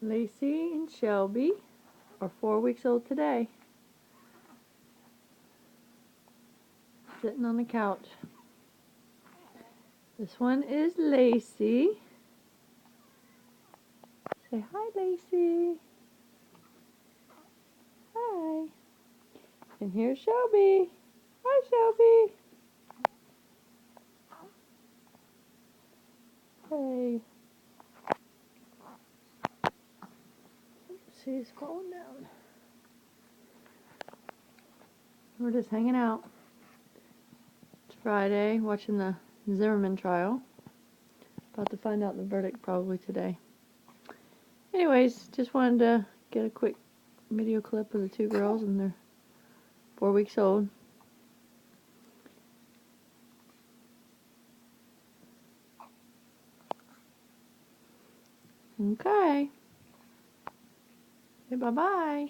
Lacey and Shelby are 4 weeks old today. Sitting on the couch. This one is Lacey. Say hi, Lacey. Hi. And here's Shelby. Hi, Shelby. Hey. She's falling down. We're just hanging out. It's Friday, watching the Zimmerman trial. About to find out the verdict probably today. Anyways, just wanted to get a quick video clip of the two girls, and they're 4 weeks old. Okay. Say bye-bye.